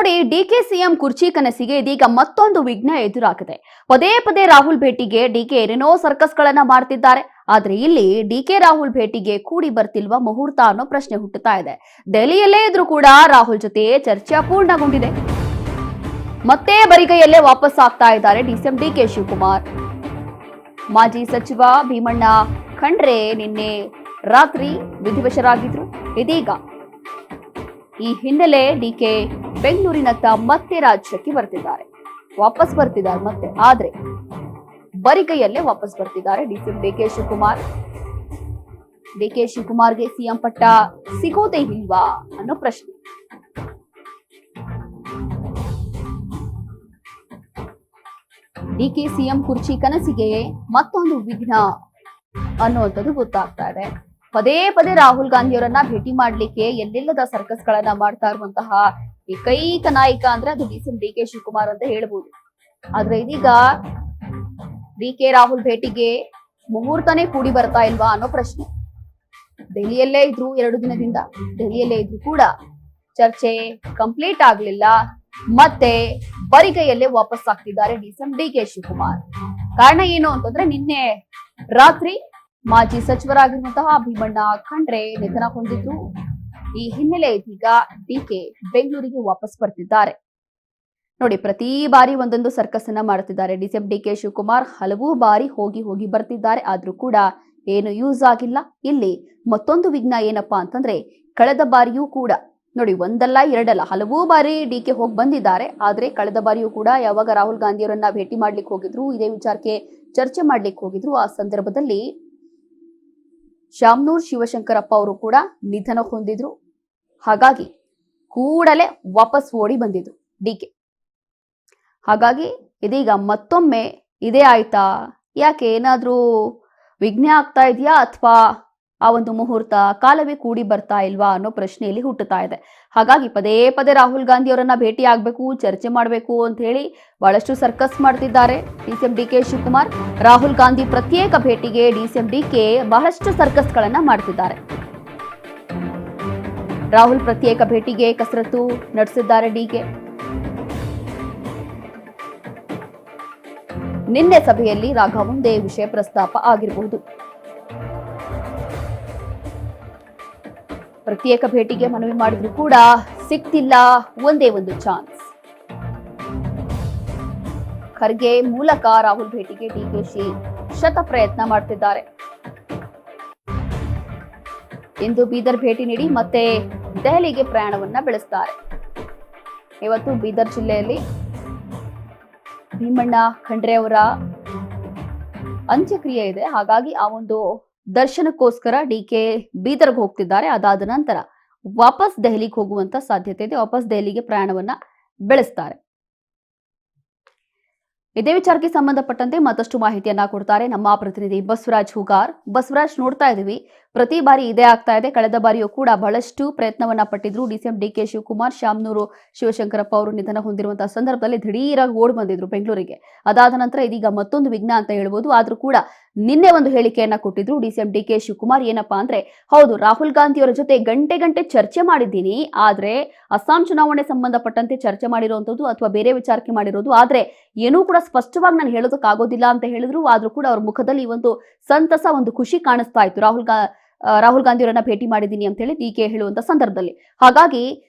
ನೋಡಿ, DK CM ಕುರ್ಚಿ ಕನಸಿಗೆ ಇದೀಗ ಮತ್ತೊಂದು ವಿಘ್ನ ಎದುರಾಗಿದೆ. ಪದೇ ಪದೇ ರಾಹುಲ್ ಭೇಟಿಗೆ ಡಿಕೆ ಏನೇನೋ ಸರ್ಕಸ್ಗಳನ್ನ ಮಾಡ್ತಿದ್ದಾರೆ. ಆದ್ರೆ ಇಲ್ಲಿ ಡಿಕೆ ರಾಹುಲ್ ಭೇಟಿಗೆ ಕೂಡಿ ಬರ್ತಿಲ್ವಾ ಮುಹೂರ್ತ ಅನ್ನೋ ಪ್ರಶ್ನೆ ಹುಟ್ಟುತ್ತಾ ಇದೆ. ದೆಹಲಿಯಲ್ಲೇ ಇದ್ರೂ ಕೂಡ ರಾಹುಲ್ ಜೊತೆ ಚರ್ಚೆ ಅಪೂರ್ಣಗೊಂಡಿದೆ. ಮತ್ತೆ ಬರಿಗೈಯಲ್ಲೇ ವಾಪಸ್ ಆಗ್ತಾ ಇದ್ದಾರೆ ಡಿಸಿಎಂ ಡಿಕೆ ಶಿವಕುಮಾರ್. ಮಾಜಿ ಸಚಿವ ಭೀಮಣ್ಣ ಖಂಡ್ರೆ ನಿನ್ನೆ ರಾತ್ರಿ ವಿಧಿವಶರಾಗಿದ್ರು. ಇದೀಗ ಈ ಹಿನ್ನೆಲೆ ಡಿಕೆ ಬೆಂಗಳೂರಿನತ್ತ ಮತ್ತೆ ರಾಜ್ಯಕ್ಕೆ ವಾಪಸ್ ಬರ್ತಿದ್ದಾರೆ ಮತ್ತೆ. ಆದ್ರೆ ಬರಿಗೈಯಲ್ಲೇ ವಾಪಸ್ ಬರ್ತಿದ್ದಾರೆ ಡಿಸಿಎಂ ಡಿಕೆ ಶಿವಕುಮಾರ್. ಡಿಕೆ ಶಿವಕುಮಾರ್ಗೆ ಸಿಎಂ ಪಟ್ಟ ಸಿಗೋದೇ ಇಲ್ವಾ ಅನ್ನೋ ಪ್ರಶ್ನೆ. ಡಿಕೆ ಸಿಎಂ ಕುರ್ಚಿ ಕನಸಿಗೆ ಮತ್ತೊಂದು ವಿಘ್ನ ಅನ್ನುವಂಥದ್ದು ಗೊತ್ತಾಗ್ತಾ ಇದೆ. ಪದೇ ಪದೇ ರಾಹುಲ್ ಗಾಂಧಿಯವರನ್ನ ಭೇಟಿ ಮಾಡ್ಲಿಕ್ಕೆ ಎಲ್ಲೆಲ್ಲದ ಸರ್ಕಸ್ ಗಳನ್ನ ಮಾಡ್ತಾ ಇರುವಂತಹ ಏಕೈಕ ನಾಯಕ ಅಂದ್ರೆ ಅದು ಡಿಸಿಎಂ ಡಿಕೆ ಶಿವಕುಮಾರ್ ಅಂತ ಹೇಳ್ಬೋದು. ಆದ್ರೆ ಇದೀಗ ಡಿಕೆ ರಾಹುಲ್ ಭೇಟಿಗೆ ಮುಹೂರ್ತನೇ ಕೂಡಿ ಬರ್ತಾ ಇಲ್ವಾ ಅನ್ನೋ ಪ್ರಶ್ನೆ. ದೆಹಲಿಯಲ್ಲೇ ಇದ್ರು 2 ದಿನದಿಂದ, ದೆಹಲಿಯಲ್ಲೇ ಇದ್ರು ಕೂಡ ಚರ್ಚೆ ಕಂಪ್ಲೀಟ್ ಆಗ್ಲಿಲ್ಲ. ಮತ್ತೆ ಬರಿಗೈಯಲ್ಲೇ ವಾಪಸ್ ಆಗ್ತಿದ್ದಾರೆ ಡಿಸಿಎಂ ಡಿಕೆ ಶಿವಕುಮಾರ್. ಕಾರಣ ಏನು ಅಂತಂದ್ರೆ, ನಿನ್ನೆ ರಾತ್ರಿ ಮಾಜಿ ಸಚಿವರಾಗಿರುವಂತಹ ಭೀಮಣ್ಣ ಖಂಡ್ರೆ ನಿಧನ ಹೊಂದಿದ್ರು. ಈ ಹಿನ್ನೆಲೆ ಇದೀಗ ಡಿಕೆ ಬೆಂಗಳೂರಿಗೆ ವಾಪಸ್ ಬರ್ತಿದ್ದಾರೆ. ನೋಡಿ, ಪ್ರತಿ ಬಾರಿ ಒಂದೊಂದು ಸರ್ಕಸ್ ಅನ್ನ ಮಾಡುತ್ತಿದ್ದಾರೆ ಡಿಸಿಎಂ ಡಿಕೆ ಶಿವಕುಮಾರ್. ಹಲವು ಬಾರಿ ಹೋಗಿ ಬರ್ತಿದ್ದಾರೆ, ಆದ್ರೂ ಕೂಡ ಏನು ಯೂಸ್ ಆಗಿಲ್ಲ. ಇಲ್ಲಿ ಮತ್ತೊಂದು ವಿಘ್ನ ಏನಪ್ಪಾ ಅಂತಂದ್ರೆ, ಕಳೆದ ಬಾರಿಯೂ ಕೂಡ ನೋಡಿ, ಒಂದಲ್ಲ ಎರಡಲ್ಲ ಹಲವು ಬಾರಿ ಡಿಕೆ ಹೋಗಿ ಬಂದಿದ್ದಾರೆ. ಆದ್ರೆ ಕಳೆದ ಬಾರಿಯೂ ಕೂಡ ಯಾವಾಗ ರಾಹುಲ್ ಗಾಂಧಿಯವರನ್ನ ಭೇಟಿ ಮಾಡ್ಲಿಕ್ಕೆ ಹೋಗಿದ್ರು, ಇದೇ ವಿಚಾರಕ್ಕೆ ಚರ್ಚೆ ಮಾಡ್ಲಿಕ್ಕೆ ಹೋಗಿದ್ರು, ಆ ಸಂದರ್ಭದಲ್ಲಿ ಶಾಮನೂರ್ ಶಿವಶಂಕರಪ್ಪ ಅವರು ಕೂಡ ನಿಧನ ಹೊಂದಿದ್ರು. ಹಾಗಾಗಿ ಕೂಡಲೇ ವಾಪಸ್ ಓಡಿ ಬಂದಿದ್ರು ಡಿಕೆ. ಹಾಗಾಗಿ ಇದೀಗ ಮತ್ತೊಮ್ಮೆ ಇದೇ ಆಯ್ತಾ, ಯಾಕೆ ಏನಾದ್ರೂ ವಿಘ್ನ ಆಗ್ತಾ ಇದೆಯಾ, ಅಥವಾ ಆ ಒಂದು ಮುಹೂರ್ತ ಕಾಲವೇ ಕೂಡಿ ಬರ್ತಾ ಇಲ್ವಾ ಅನ್ನೋ ಪ್ರಶ್ನೆಯಲ್ಲಿ ಹುಟ್ಟುತ್ತಾ ಇದೆ. ಹಾಗಾಗಿ ಪದೇ ಪದೇ ರಾಹುಲ್ ಗಾಂಧಿ ಅವರನ್ನ ಭೇಟಿ ಆಗ್ಬೇಕು, ಚರ್ಚೆ ಮಾಡಬೇಕು ಅಂತ ಹೇಳಿ ಬಹಳಷ್ಟು ಸರ್ಕಸ್ ಮಾಡ್ತಿದ್ದಾರೆ ಡಿಸಿಎಂ ಡಿಕೆ ಶಿವಕುಮಾರ್. ರಾಹುಲ್ ಗಾಂಧಿ ಪ್ರತ್ಯೇಕ ಭೇಟಿಗೆ ಡಿಸಿಎಂ ಡಿಕೆ ಬಹಳಷ್ಟು ಸರ್ಕಸ್ ಗಳನ್ನ ಮಾಡ್ತಿದ್ದಾರೆ. ರಾಹುಲ್ ಪ್ರತ್ಯೇಕ ಭೇಟಿಗೆ ಕಸರತ್ತು ನಡೆಸಿದ್ದಾರೆ ಡಿಕೆ. ನಿನ್ನೆ ಸಭೆಯಲ್ಲಿ ರಾಘವಂದೇ ವಿಷಯ ಪ್ರಸ್ತಾಪ ಆಗಿರಬಹುದು. ಪ್ರತ್ಯೇಕ ಭೇಟಿಗೆ ಮನವಿ ಮಾಡಿದ್ರು ಕೂಡ ಸಿಕ್ತಿಲ್ಲ ಒಂದೇ ಒಂದು ಚಾನ್ಸ್. ಖರ್ಗೆ ಮೂಲಕ ರಾಹುಲ್ ಭೇಟಿಗೆ ಡಿಕೆಶಿ ಶತ ಪ್ರಯತ್ನ ಮಾಡ್ತಿದ್ದಾರೆ. ಇಂದು ಬೀದರ್ ಭೇಟಿ ನೀಡಿ ಮತ್ತೆ ದೆಹಲಿಗೆ ಪ್ರಯಾಣವನ್ನ ಬೆಳೆಸ್ತಾರೆ. ಇವತ್ತು ಬೀದರ್ ಜಿಲ್ಲೆಯಲ್ಲಿ ಭೀಮಣ್ಣ ಖಂಡ್ರೆ ಅವರ ಅಂತ್ಯಕ್ರಿಯೆ ಇದೆ. ಹಾಗಾಗಿ ಆ ಒಂದು ದರ್ಶನಕ್ಕೋಸ್ಕರ ಡಿಕೆ ಬೀದರ್ಗೆ ಹೋಗ್ತಿದ್ದಾರೆ. ಅದಾದ ನಂತರ ವಾಪಸ್ ದೆಹಲಿಗೆ ಹೋಗುವಂತ ಸಾಧ್ಯತೆ ಇದೆ. ವಾಪಸ್ ದೆಹಲಿಗೆ ಪ್ರಯಾಣವನ್ನ ಬೆಳೆಸ್ತಾರೆ. ಇದೇ ವಿಚಾರಕ್ಕೆ ಸಂಬಂಧಪಟ್ಟಂತೆ ಮತ್ತಷ್ಟು ಮಾಹಿತಿಯನ್ನ ಕೊಡ್ತಾರೆ ನಮ್ಮ ಪ್ರತಿನಿಧಿ ಬಸವರಾಜ್ ಹೂಗಾರ್. ಬಸವರಾಜ್, ನೋಡ್ತಾ ಇದೀವಿ ಪ್ರತಿ ಬಾರಿ ಇದೇ ಆಗ್ತಾ ಇದೆ. ಕಳೆದ ಬಾರಿಯೂ ಕೂಡ ಬಹಳಷ್ಟು ಪ್ರಯತ್ನವನ್ನ ಪಟ್ಟಿದ್ರು ಡಿಸಿಎಂ ಡಿಕೆ ಶಿವಕುಮಾರ್. ಶಾಮನೂರು ಶಿವಶಂಕರಪ್ಪ ಅವರು ನಿಧನ ಹೊಂದಿರುವಂತಹ ಸಂದರ್ಭದಲ್ಲಿ ದಿಢೀರಾಗಿ ಓಡಿ ಬಂದಿದ್ರು ಬೆಂಗಳೂರಿಗೆ. ಅದಾದ ನಂತರ ಇದೀಗ ಮತ್ತೊಂದು ವಿಘ್ನ ಅಂತ ಹೇಳ್ಬೋದು. ಆದ್ರೂ ಕೂಡ ನಿನ್ನೆ ಒಂದು ಹೇಳಿಕೆಯನ್ನ ಕೊಟ್ಟಿದ್ರು ಡಿಸಿಎಂ ಡಿಕೆ ಶಿವಕುಮಾರ್. ಏನಪ್ಪಾ ಅಂದ್ರೆ, ಹೌದು, ರಾಹುಲ್ ಗಾಂಧಿ ಅವರ ಜೊತೆ ಗಂಟೆ ಚರ್ಚೆ ಮಾಡಿದ್ದೀನಿ, ಆದ್ರೆ ಅಸ್ಸಾಂ ಚುನಾವಣೆ ಸಂಬಂಧಪಟ್ಟಂತೆ ಚರ್ಚೆ ಮಾಡಿರುವಂತದ್ದು ಅಥವಾ ಬೇರೆ ವಿಚಾರಕ್ಕೆ ಮಾಡಿರೋದು, ಆದ್ರೆ ಏನೂ ಕೂಡ ಸ್ಪಷ್ಟವಾಗಿ ನಾನು ಹೇಳೋದಕ್ಕಾಗೋದಿಲ್ಲ ಅಂತ ಹೇಳಿದ್ರು. ಆದ್ರೂ ಕೂಡ ಅವ್ರ ಮುಖದಲ್ಲಿ ಒಂದು ಸಂತಸ, ಒಂದು ಖುಷಿ ಕಾಣಿಸ್ತಾ ಇತ್ತು ರಾಹುಲ್ ಗಾಂಧಿ ಅವರನ್ನ ಭೇಟಿ ಮಾಡಿದ್ದೀನಿ ಅಂತ ಹೇಳಿ ಡಿಕೆ ಹೇಳುವಂತ ಸಂದರ್ಭದಲ್ಲಿ. ಹಾಗಾಗಿ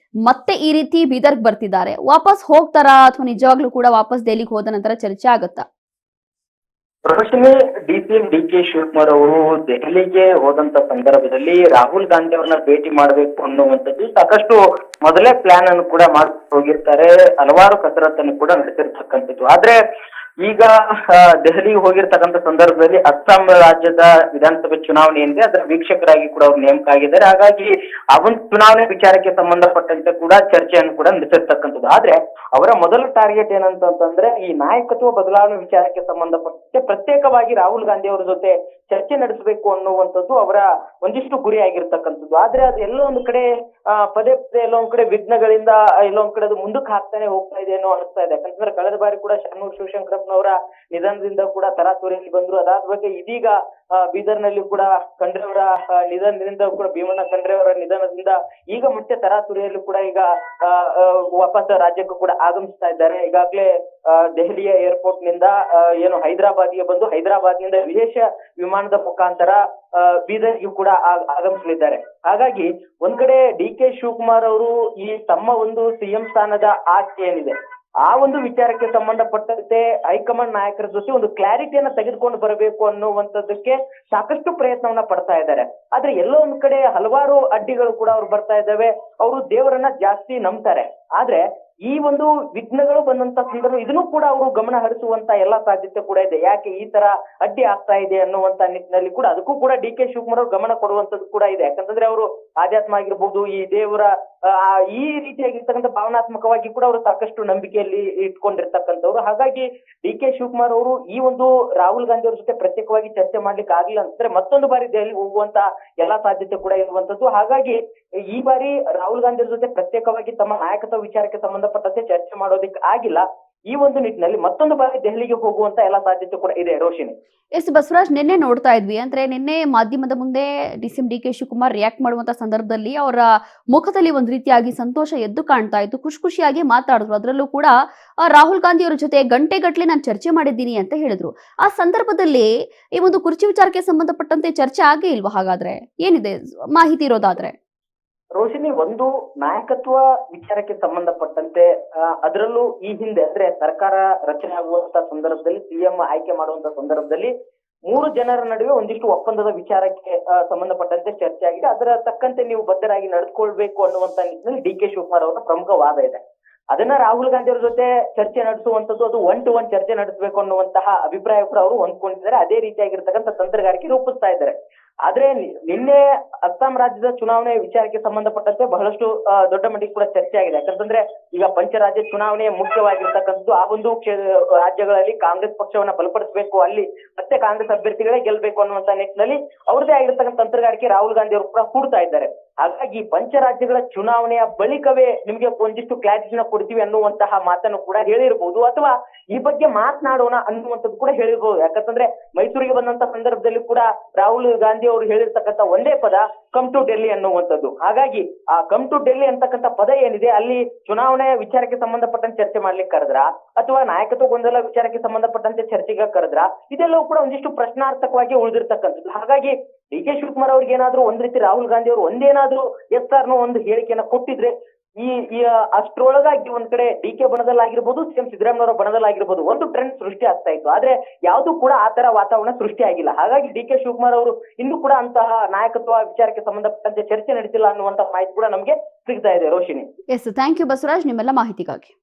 ಮತ್ತೆ ಈ ರೀತಿ ಬೀದರ್ಗೆ ಬರ್ತಿದ್ದಾರೆ. ವಾಪಸ್ ಹೋಗ್ತಾರಾ ಅಥವಾ ನಿಜವಾಗ್ಲೂ ಕೂಡ ವಾಪಸ್ ದೆಹಲಿಗೆ ಹೋದ ನಂತರ ಚರ್ಚೆ ಆಗತ್ತಾ? ರೋಶಿನಿ, ಡಿಸಿಎಂ ಡಿಕೆ ಶಿವಕುಮಾರ್ ಅವರು ದೆಹಲಿಗೆ ಹೋದಂತ ಸಂದರ್ಭದಲ್ಲಿ ರಾಹುಲ್ ಗಾಂಧಿ ಅವರನ್ನ ಭೇಟಿ ಮಾಡಬೇಕು ಅನ್ನುವಂಥದ್ದು ಸಾಕಷ್ಟು ಮೊದಲೇ ಪ್ಲಾನ್ ಅನ್ನು ಕೂಡ ಮಾಡಿ ಹೋಗಿರ್ತಾರೆ. ಹಲವಾರು ಕಸರತ್ತನ್ನು ಕೂಡ ನಡೆಸಿರ್ತಕ್ಕಂಥದ್ದು. ಆದ್ರೆ ಈಗ ದೆಹಲಿಗೆ ಹೋಗಿರ್ತಕ್ಕಂಥ ಸಂದರ್ಭದಲ್ಲಿ ಅಸ್ಸಾಂ ರಾಜ್ಯದ ವಿಧಾನಸಭೆ ಚುನಾವಣೆ ಏನಿದೆ ಅದರ ವೀಕ್ಷಕರಾಗಿ ಕೂಡ ಅವ್ರು ನೇಮಕ ಆಗಿದ್ದಾರೆ. ಹಾಗಾಗಿ ಆ ಒಂದು ಚುನಾವಣೆ ವಿಚಾರಕ್ಕೆ ಸಂಬಂಧಪಟ್ಟಂತೆ ಕೂಡ ಚರ್ಚೆಯನ್ನು ಕೂಡ ನಡೆಸಿರ್ತಕ್ಕಂಥದ್ದು. ಆದ್ರೆ ಅವರ ಮೊದಲ ಟಾರ್ಗೆಟ್ ಏನಂತಂದ್ರೆ, ಈ ನಾಯಕತ್ವ ಬದಲಾವಣೆ ವಿಚಾರಕ್ಕೆ ಸಂಬಂಧಪಟ್ಟಂತೆ ಪ್ರತ್ಯೇಕವಾಗಿ ರಾಹುಲ್ ಗಾಂಧಿ ಅವರ ಜೊತೆ ಚರ್ಚೆ ನಡೆಸಬೇಕು ಅನ್ನುವಂಥದ್ದು ಅವರ ಒಂದಿಷ್ಟು ಗುರಿ ಆಗಿರ್ತಕ್ಕಂಥದ್ದು. ಆದ್ರೆ ಅದು ಎಲ್ಲೋ ಒಂದು ಕಡೆ ಪದೇ ಪದೇ ಎಲ್ಲೋ ಒಂದ್ ಕಡೆ ವಿಘ್ನಗಳಿಂದ ಎಲ್ಲೋ ಒಂದ್ ಕಡೆ ಅದು ಮುಂದಕ್ಕೆ ಹಾಕ್ತಾನೆ ಹೋಗ್ತಾ ಇದೆ ಅನ್ನೋ ಅನಿಸ್ತಾ ಇದೆ. ಯಾಕಂತಂದ್ರೆ ಕಳೆದ ಬಾರಿ ಕೂಡ ಶಾಮನೂರ್ ಶಿವಶಂಕರಪ್ಪನವರ ನಿಧನದಿಂದ ಕೂಡ ತರಾತುರಿಯಲ್ಲಿ ಬಂದ್ರು. ಅದಾದ ಬಗ್ಗೆ ಇದೀಗ ಬೀದರ್ನಲ್ಲಿ ಕೂಡ ಖಂಡ್ರೆಯವರ ನಿಧನದಿಂದ ಕೂಡ ಭೀಮಣ್ಣ ಖಂಡ್ರೆಯವರ ನಿಧನದಿಂದ ಈಗ ಮತ್ತೆ ತರಾತುರಿಯಲ್ಲೂ ಕೂಡ ಈಗ ವಾಪಸ್ ರಾಜ್ಯಕ್ಕೂ ಕೂಡ ಆಗಮಿಸ್ತಾ ಇದ್ದಾರೆ. ಈಗಾಗಲೇ ದೆಹಲಿಯ ಏರ್ಪೋರ್ಟ್ ನಿಂದ ಏನು ಹೈದರಾಬಾದ್ಗೆ ಬಂದು ಹೈದರಾಬಾದ್ ನಿಂದ ವಿಶೇಷ ವಿಮಾನದ ಮುಖಾಂತರ ಬೀದರ್ಗೂ ಕೂಡ ಆಗಮಿಸಲಿದ್ದಾರೆ. ಹಾಗಾಗಿ ಒಂದ್ ಕಡೆ ಡಿ ಕೆ ಶಿವಕುಮಾರ್ ಅವರು ಈ ತಮ್ಮ ಒಂದು ಸಿಎಂ ಸ್ಥಾನದ ಆಸೆ ಏನಿದೆ ಆ ಒಂದು ವಿಚಾರಕ್ಕೆ ಸಂಬಂಧಪಟ್ಟಂತೆ ಹೈಕಮಾಂಡ್ ನಾಯಕರ ಜೊತೆ ಒಂದು ಕ್ಲಾರಿಟಿಯನ್ನ ತೆಗೆದುಕೊಂಡು ಬರಬೇಕು ಅನ್ನುವಂಥದ್ದಕ್ಕೆ ಸಾಕಷ್ಟು ಪ್ರಯತ್ನವನ್ನ ಪಡ್ತಾ ಇದ್ದಾರೆ. ಆದ್ರೆ ಎಲ್ಲೋ ಒಂದ್ ಕಡೆ ಹಲವಾರು ಅಡ್ಡಿಗಳು ಕೂಡ ಅವ್ರು ಬರ್ತಾ ಇದ್ದಾವೆ. ಅವರು ದೇವರನ್ನ ಜಾಸ್ತಿ ನಂಬ್ತಾರೆ. ಆದ್ರೆ ಈ ಒಂದು ವಿಘ್ನಗಳು ಬಂದಂತ ಸಂದರ್ಭ ಇದನ್ನು ಕೂಡ ಅವರು ಗಮನ ಹರಿಸುವಂತ ಎಲ್ಲಾ ಸಾಧ್ಯತೆ ಕೂಡ ಇದೆ. ಯಾಕೆ ಈ ತರ ಅಡ್ಡಿ ಆಗ್ತಾ ಇದೆ ಅನ್ನುವಂತ ನಿಟ್ಟಿನಲ್ಲಿ ಕೂಡ ಅದಕ್ಕೂ ಕೂಡ ಡಿ ಕೆ ಶಿವಕುಮಾರ್ ಅವರು ಗಮನ ಕೊಡುವಂತದ್ದು ಕೂಡ ಇದೆ. ಯಾಕಂತಂದ್ರೆ ಅವರು ಆಧ್ಯಾತ್ಮ ಆಗಿರ್ಬೋದು, ಈ ದೇವರ ಈ ರೀತಿಯಾಗಿರ್ತಕ್ಕಂಥ ಭಾವನಾತ್ಮಕವಾಗಿ ಕೂಡ ಅವರು ಸಾಕಷ್ಟು ನಂಬಿಕೆಯಲ್ಲಿ ಇಟ್ಕೊಂಡಿರ್ತಕ್ಕಂಥವ್ರು. ಹಾಗಾಗಿ ಡಿ ಕೆ ಶಿವಕುಮಾರ್ ಅವರು ಈ ಒಂದು ರಾಹುಲ್ ಗಾಂಧಿ ಅವ್ರ ಜೊತೆ ಪ್ರತ್ಯೇಕವಾಗಿ ಚರ್ಚೆ ಮಾಡ್ಲಿಕ್ಕೆ ಆಗಿಲ್ಲ ಅಂತಂದ್ರೆ ಮತ್ತೊಂದು ಬಾರಿ ದೆಹಲಿ ಹೋಗುವಂತ ಎಲ್ಲಾ ಸಾಧ್ಯತೆ ಕೂಡ ಇರುವಂತದ್ದು. ಹಾಗಾಗಿ ಈ ಬಾರಿ ರಾಹುಲ್ ಗಾಂಧಿ ಅವ್ರ ಜೊತೆ ಪ್ರತ್ಯೇಕವಾಗಿ ತಮ್ಮ ನಾಯಕತ್ವ ವಿಚಾರಕ್ಕೆ ಸಂಬಂಧಪಟ್ಟಂತೆ ಚರ್ಚೆ ಮಾಡೋದಕ್ಕೆ ಆಗಿಲ್ಲ. ಈ ಒಂದು ನಿಟ್ಟಿನಲ್ಲಿ ಮತ್ತೊಂದು ಬಾರಿ ದೆಹಲಿಗೆ ಹೋಗುವಂತ ಎಲ್ಲಾ ಸಾಧ್ಯತೆ ಕೂಡ ಇದೆ. ರೋಶಿನಿ, ಎಸ್ ಬಸವರಾಜ್, ನಿನ್ನೆ ನೋಡ್ತಾ ಇದ್ವಿ, ಅಂದ್ರೆ ನಿನ್ನೆ ಮಾಧ್ಯಮದ ಮುಂದೆ DCM D K Shivakumar react ಮಾಡುವಂತ ಸಂದರ್ಭದಲ್ಲಿ ಅವರ ಮುಖದಲ್ಲಿ ಒಂದ್ ರೀತಿಯಾಗಿ ಸಂತೋಷ ಎದ್ದು ಕಾಣ್ತಾ ಇತ್ತು, ಖುಷಿಯಾಗಿ ಮಾತಾಡಿದ್ರು. ಅದರಲ್ಲೂ ಕೂಡ ರಾಹುಲ್ ಗಾಂಧಿ ಅವರ ಜೊತೆ ಗಂಟೆಗಟ್ಟಲೆ ನಾನು ಚರ್ಚೆ ಮಾಡಿದ್ದೀನಿ ಅಂತ ಹೇಳಿದ್ರು. ಆ ಸಂದರ್ಭದಲ್ಲಿ ಈ ಒಂದು ಕುರ್ಚಿ ವಿಚಾರಕ್ಕೆ ಸಂಬಂಧಪಟ್ಟಂತೆ ಚರ್ಚೆ ಆಗೇ ಇಲ್ವಾ? ಹಾಗಾದ್ರೆ ಏನಿದೆ ಮಾಹಿತಿ ಇರೋದಾದ್ರೆ? ರೋಶಿನಿ, ಒಂದು ನಾಯಕತ್ವ ವಿಚಾರಕ್ಕೆ ಸಂಬಂಧಪಟ್ಟಂತೆ ಅದರಲ್ಲೂ ಈ ಹಿಂದೆ ಅಂದ್ರೆ ಸರ್ಕಾರ ರಚನೆ ಆಗುವಂತ ಸಂದರ್ಭದಲ್ಲಿ ಸಿಎಂ ಆಯ್ಕೆ ಮಾಡುವಂತ ಸಂದರ್ಭದಲ್ಲಿ 3 ಜನರ ನಡುವೆ ಒಂದಿಷ್ಟು ಒಪ್ಪಂದದ ವಿಚಾರಕ್ಕೆ ಸಂಬಂಧಪಟ್ಟಂತೆ ಚರ್ಚೆ ಆಗಿದೆ. ಅದರ ತಕ್ಕಂತೆ ನೀವು ಬದ್ಧರಾಗಿ ನಡೆದುಕೊಳ್ಬೇಕು ಅನ್ನುವಂತ ನಿಟ್ಟಿನಲ್ಲಿ ಡಿ ಕೆ ಶಿವಕುಮಾರ್ ಅವರ ಪ್ರಮುಖ ವಾದ ಇದೆ. ಅದನ್ನ ರಾಹುಲ್ ಗಾಂಧಿ ಅವ್ರ ಜೊತೆ ಚರ್ಚೆ ನಡೆಸುವಂತದ್ದು, ಅದು 1-to-1 ಚರ್ಚೆ ನಡೆಸಬೇಕು ಅನ್ನುವಂತಹ ಅಭಿಪ್ರಾಯ ಕೂಡ ಅವರು ಹೊಂದ್ಕೊಂಡಿದ್ದಾರೆ. ಅದೇ ರೀತಿಯಾಗಿರ್ತಕ್ಕಂಥ ತಂತ್ರಗಾರಿಕೆ ರೂಪಿಸ್ತಾ ಇದ್ದಾರೆ. ಆದ್ರೆ ನಿನ್ನೆ ಅಸ್ಸಾಂ ರಾಜ್ಯದ ಚುನಾವಣೆ ವಿಚಾರಕ್ಕೆ ಸಂಬಂಧಪಟ್ಟಂತೆ ಬಹಳಷ್ಟು ದೊಡ್ಡ ಮಟ್ಟಿಗೆ ಕೂಡ ಚರ್ಚೆ ಆಗಿದೆ. ಯಾಕಂತಂದ್ರೆ ಈಗ ಪಂಚರಾಜ್ಯ ಚುನಾವಣೆ ಮುಖ್ಯವಾಗಿರ್ತಕ್ಕಂಥದ್ದು. ಆ ಒಂದು ರಾಜ್ಯಗಳಲ್ಲಿ ಕಾಂಗ್ರೆಸ್ ಪಕ್ಷವನ್ನ ಬಲಪಡಿಸಬೇಕು, ಅಲ್ಲಿ ಮತ್ತೆ ಕಾಂಗ್ರೆಸ್ ಅಭ್ಯರ್ಥಿಗಳೇ ಗೆಲ್ಬೇಕು ಅನ್ನುವಂತ ನಿಟ್ಟಿನಲ್ಲಿ ಅವ್ರದೇ ಆಗಿರ್ತಕ್ಕಂಥ ತಂತ್ರಗಾರಿಕೆ ರಾಹುಲ್ ಗಾಂಧಿ ಅವರು ಕೂಡ ಹೂಡ್ತಾ ಇದ್ದಾರೆ. ಹಾಗಾಗಿ ಪಂಚರಾಜ್ಯಗಳ ಚುನಾವಣೆಯ ಬಳಿಕವೇ ನಿಮ್ಗೆ ಒಂದಿಷ್ಟು ಕ್ಲಾರಿಟಿನ ಕೊಡ್ತೀವಿ ಅನ್ನುವಂತಹ ಮಾತನ್ನು ಕೂಡ ಹೇಳಿರ್ಬೋದು, ಅಥವಾ ಈ ಬಗ್ಗೆ ಮಾತನಾಡೋಣ ಅನ್ನುವಂಥದ್ದು ಕೂಡ ಹೇಳಿರ್ಬೋದು. ಯಾಕಂತಂದ್ರೆ ಮೈಸೂರಿಗೆ ಬಂದಂತ ಸಂದರ್ಭದಲ್ಲಿ ಕೂಡ ರಾಹುಲ್ ಗಾಂಧಿ ಅವರು ಹೇಳಿರ್ತಕ್ಕಂಥ ಒಂದೇ ಪದ ಕಮ್ ಟು ಡೆಲ್ಲಿ ಅನ್ನುವಂಥದ್ದು. ಹಾಗಾಗಿ ಆ ಕಮ್ ಟು ಡೆಲ್ಲಿ ಅಂತಕ್ಕಂಥ ಪದ ಏನಿದೆ, ಅಲ್ಲಿ ಚುನಾವಣೆಯ ವಿಚಾರಕ್ಕೆ ಸಂಬಂಧಪಟ್ಟಂತೆ ಚರ್ಚೆ ಮಾಡ್ಲಿಕ್ಕೆ ಕರೆದ್ರ ಅಥವಾ ನಾಯಕತ್ವ ಗೊಂದಲ ವಿಚಾರಕ್ಕೆ ಸಂಬಂಧಪಟ್ಟಂತೆ ಚರ್ಚೆಗೆ ಕರೆದ್ರ, ಇದೆಲ್ಲವೂ ಕೂಡ ಒಂದಿಷ್ಟು ಪ್ರಶ್ನಾರ್ಥಕವಾಗಿ ಉಳಿದಿರ್ತಕ್ಕಂಥದ್ದು. ಹಾಗಾಗಿ ಡಿ ಕೆ ಶಿವಕುಮಾರ್ ಅವ್ರಿಗೆ ಏನಾದ್ರು ಒಂದ್ ರೀತಿ ರಾಹುಲ್ ಗಾಂಧಿ ಅವರು ಒಂದೇನಾದ್ರೂ ಎಸ್ ಆರ್ ನೋ ಒಂದು ಹೇಳಿಕೆಯನ್ನ ಕೊಟ್ಟಿದ್ರೆ ಈ ಅಷ್ಟ್ರೊಳಗಾಗಿ ಒಂದ್ ಕಡೆ ಡಿ ಕೆ ಬಣದಲ್ಲಾಗಿರ್ಬೋದು, ಸಿಎಂ ಸಿದ್ದರಾಮಯ್ಯ ಅವರ ಬಣದಲ್ಲಾಗಿರ್ಬೋದು ಒಂದು ಟ್ರೆಂಡ್ ಸೃಷ್ಟಿ ಆಗ್ತಾ ಇತ್ತು. ಆದ್ರೆ ಯಾವ್ದು ಕೂಡ ಆ ತರ ವಾತಾವರಣ ಸೃಷ್ಟಿ ಆಗಿಲ್ಲ. ಹಾಗಾಗಿ ಡಿ ಕೆ ಶಿವಕುಮಾರ್ ಅವರು ಇನ್ನೂ ಕೂಡ ಅಂತಹ ನಾಯಕತ್ವ ವಿಚಾರಕ್ಕೆ ಸಂಬಂಧಪಟ್ಟಂತೆ ಚರ್ಚೆ ನಡೆಸಿಲ್ಲ ಅನ್ನುವಂತ ಮಾಹಿತಿ ಕೂಡ ನಮಗೆ ಸಿಗ್ತಾ ಇದೆ. Roshini, yes, thank you Basavaraj ನಿಮ್ಮೆಲ್ಲ ಮಾಹಿತಿಗಾಗಿ.